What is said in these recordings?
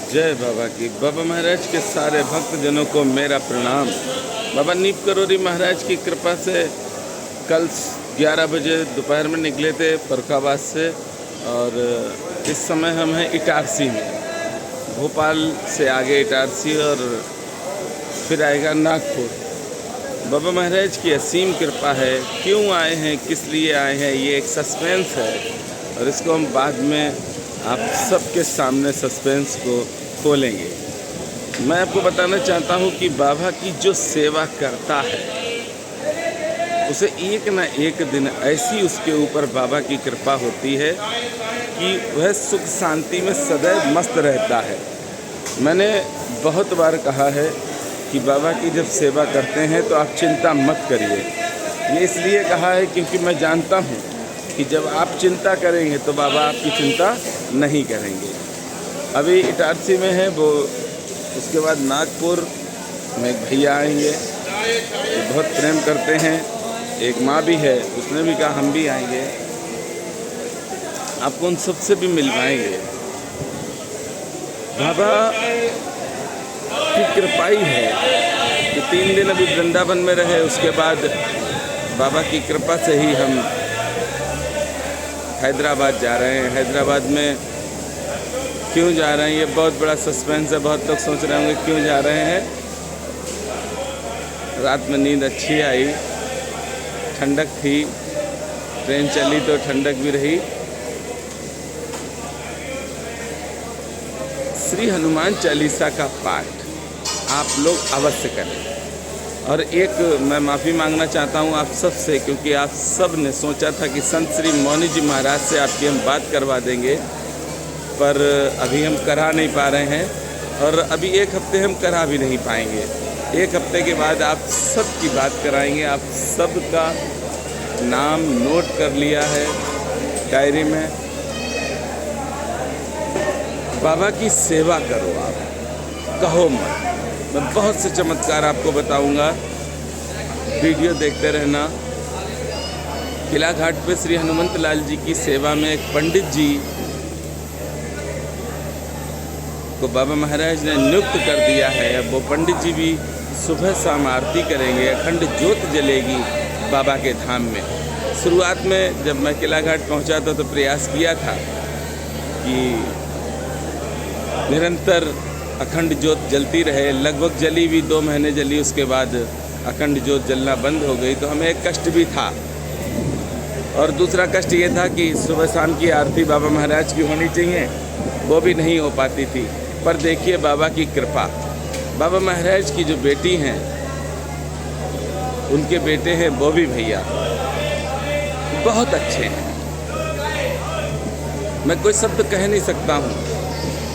जय बाबा की। बाबा महाराज के सारे भक्तजनों को मेरा प्रणाम। बाबा नीप करोरी महाराज की कृपा से कल 11 बजे दोपहर में निकले थे फर्रुखाबाद से, और इस समय हम हैं इटारसी में। भोपाल से आगे इटारसी और फिर आएगा नागपुर। बाबा महाराज की असीम कृपा है। क्यों आए हैं, किस लिए आए हैं, ये एक सस्पेंस है, और इसको हम बाद में आप सबके सामने सस्पेंस को खोलेंगे। मैं आपको बताना चाहता हूँ कि बाबा की जो सेवा करता है उसे एक न एक दिन ऐसी उसके ऊपर बाबा की कृपा होती है कि वह सुख शांति में सदैव मस्त रहता है। मैंने बहुत बार कहा है कि बाबा की जब सेवा करते हैं तो आप चिंता मत करिए। ये इसलिए कहा है क्योंकि मैं जानता हूँ कि जब आप चिंता करेंगे तो बाबा आपकी चिंता नहीं करेंगे। अभी इटारसी में है वो, उसके बाद नागपुर में एक भैया आएंगे जो बहुत प्रेम करते हैं, एक माँ भी है, उसने भी कहा हम भी आएंगे, आपको उन सबसे भी मिलवाएंगे। बाबा की कृपा ही है कि 3 दिन अभी वृंदावन में रहे, उसके बाद बाबा की कृपा से ही हम हैदराबाद जा रहे हैं। हैदराबाद में क्यों जा रहे हैं ये बहुत बड़ा सस्पेंस है। बहुत लोग सोच रहे होंगे क्यों जा रहे हैं। रात में नींद अच्छी आई, ठंडक थी, ट्रेन चली तो ठंडक भी रही। श्री हनुमान चालीसा का पाठ आप लोग अवश्य करें। और एक मैं माफ़ी मांगना चाहता हूँ आप सब से, क्योंकि आप सब ने सोचा था कि संत श्री मौनी जी महाराज से आपकी हम बात करवा देंगे, पर अभी हम करा नहीं पा रहे हैं, और अभी एक हफ्ते हम करा भी नहीं पाएंगे। एक हफ्ते के बाद आप सब की बात कराएंगे। आप सब का नाम नोट कर लिया है डायरी में। बाबा की सेवा करो, आप कहो मत। मैं बहुत से चमत्कार आपको बताऊंगा, वीडियो देखते रहना। किला घाट पे श्री हनुमंत लाल जी की सेवा में एक पंडित जी को बाबा महाराज ने नियुक्त कर दिया है। अब वो पंडित जी भी सुबह शाम आरती करेंगे, अखंड ज्योत जलेगी बाबा के धाम में। शुरुआत में जब मैं किला घाट पहुंचा था तो प्रयास किया था कि निरंतर अखंड ज्योत जलती रहे। लगभग जली भी 2 महीने जली, उसके बाद अखंड ज्योत जलना बंद हो गई। तो हमें एक कष्ट भी था, और दूसरा कष्ट ये था कि सुबह शाम की आरती बाबा महाराज की होनी चाहिए, वो भी नहीं हो पाती थी। पर देखिए बाबा की कृपा। बाबा महाराज की जो बेटी हैं, उनके बेटे हैं बॉबी भैया, बहुत अच्छे हैं। मैं कोई शब्द कह नहीं सकता हूँ,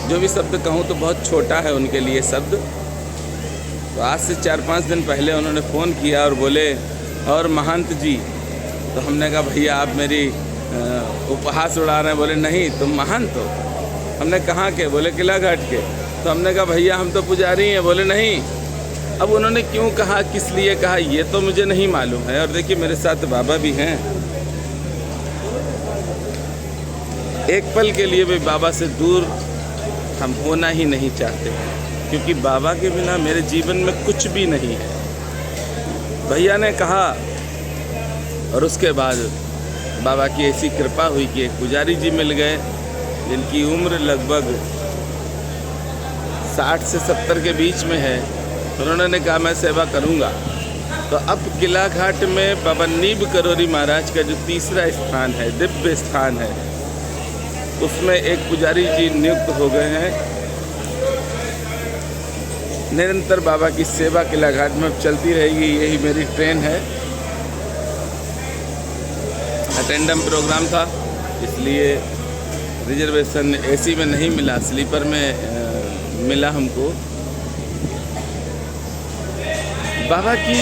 जो भी शब्द कहूँ तो बहुत छोटा है उनके लिए शब्द। तो आज से 4-5 दिन पहले उन्होंने फ़ोन किया और बोले, और महंत जी। तो हमने कहा भैया आप मेरी उपहास उड़ा रहे हैं। बोले नहीं, तुम महंत हो। हमने कहाँ के? बोले किला घाट के। तो हमने कहा भैया हम तो पुजारी हैं। बोले नहीं। अब उन्होंने क्यों कहा, किस लिए कहा, ये तो मुझे नहीं मालूम है। और देखिए मेरे साथ बाबा भी हैं। एक पल के लिए भी बाबा से दूर हम होना ही नहीं चाहते, क्योंकि बाबा के बिना मेरे जीवन में कुछ भी नहीं है। भैया ने कहा, और उसके बाद बाबा की ऐसी कृपा हुई कि एक पुजारी जी मिल गए जिनकी उम्र लगभग 60 से 70 के बीच में है। उन्होंने कहा मैं सेवा करूंगा। तो अब किला घाट में बाबा नीब करोरी महाराज का जो तीसरा स्थान है, दिव्य स्थान है, उसमें एक पुजारी जी नियुक्त हो गए हैं। निरंतर बाबा की सेवा किला घाट में चलती रहेगी। यही मेरी ट्रेन है। अटेंडम प्रोग्राम था, इसलिए रिजर्वेशन एसी में नहीं मिला, स्लीपर में मिला हमको। बाबा की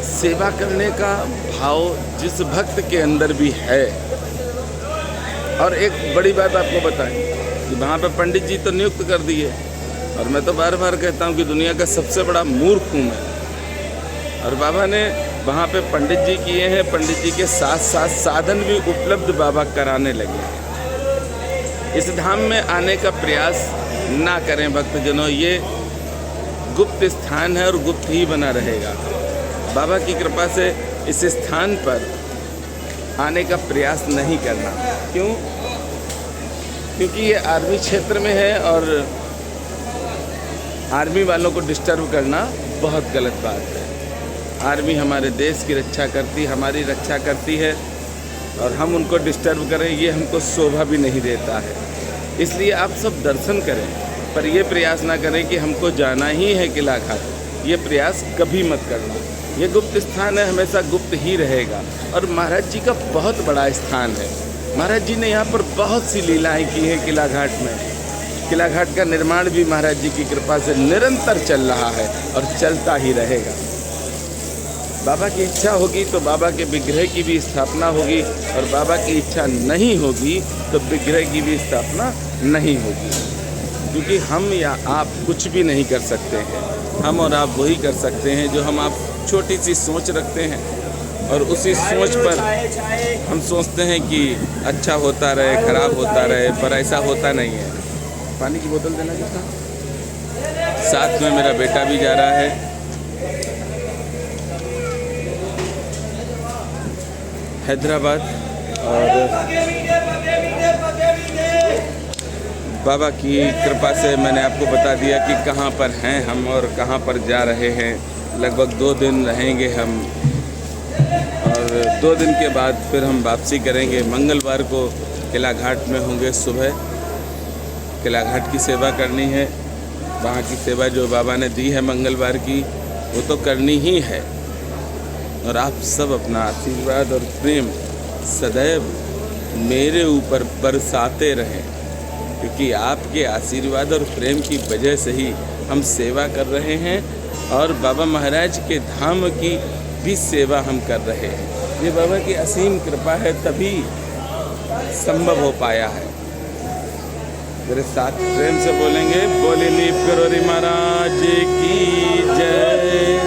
सेवा करने का भाव जिस भक्त के अंदर भी है। और एक बड़ी बात आपको बताएं कि वहाँ पे पंडित जी तो नियुक्त कर दिए, और मैं तो बार बार कहता हूँ कि दुनिया का सबसे बड़ा मूर्ख हूँ मैं। और बाबा ने वहाँ पे पंडित जी किए हैं। पंडित जी के साथ साथ साधन भी उपलब्ध बाबा कराने लगे हैं। इस धाम में आने का प्रयास ना करें भक्तजनों। ये गुप्त स्थान है और गुप्त ही बना रहेगा। बाबा की कृपा से इस स्थान पर आने का प्रयास नहीं करना। क्यों? क्योंकि ये आर्मी क्षेत्र में है और आर्मी वालों को डिस्टर्ब करना बहुत गलत बात है। आर्मी हमारे देश की रक्षा करती, हमारी रक्षा करती है, और हम उनको डिस्टर्ब करें ये हमको शोभा भी नहीं देता है। इसलिए आप सब दर्शन करें, पर ये प्रयास ना करें कि हमको जाना ही है किला घाट। ये प्रयास कभी मत करना। ये गुप्त स्थान है, हमेशा गुप्त ही रहेगा। और महाराज जी का बहुत बड़ा स्थान है। महाराज जी ने यहाँ पर बहुत सी लीलाएं की हैं किला घाट में। किला घाट का निर्माण भी महाराज जी की कृपा से निरंतर चल रहा है और चलता ही रहेगा। बाबा की इच्छा होगी तो बाबा के विग्रह की भी स्थापना होगी, और बाबा की इच्छा नहीं होगी तो विग्रह की भी स्थापना नहीं होगी। क्योंकि हम या आप कुछ भी नहीं कर सकते हैं। हम और आप वही कर सकते हैं जो हम आप छोटी सी सोच रखते हैं, और उसी सोच पर हम सोचते हैं कि अच्छा होता रहे, खराब होता रहे, पर ऐसा होता नहीं है। पानी की बोतल देना कितना? साथ में मेरा बेटा भी जा रहा है। हैदराबाद, और बाबा की कृपा से मैंने आपको बता दिया कि कहाँ पर हैं हम और कहाँ पर जा रहे हैं। लगभग 2 दिन रहेंगे हम, और 2 दिन के बाद फिर हम वापसी करेंगे। मंगलवार को किला घाट में होंगे। सुबह किला घाट की सेवा करनी है। वहाँ की सेवा जो बाबा ने दी है मंगलवार की, वो तो करनी ही है। और आप सब अपना आशीर्वाद और प्रेम सदैव मेरे ऊपर बरसाते रहें, क्योंकि आपके आशीर्वाद और प्रेम की वजह से ही हम सेवा कर रहे हैं, और बाबा महाराज के धाम की भी सेवा हम कर रहे हैं। ये बाबा की असीम कृपा है, तभी संभव हो पाया है। मेरे साथ प्रेम से बोलेंगे, बोले नीप करोरी महाराज की जय।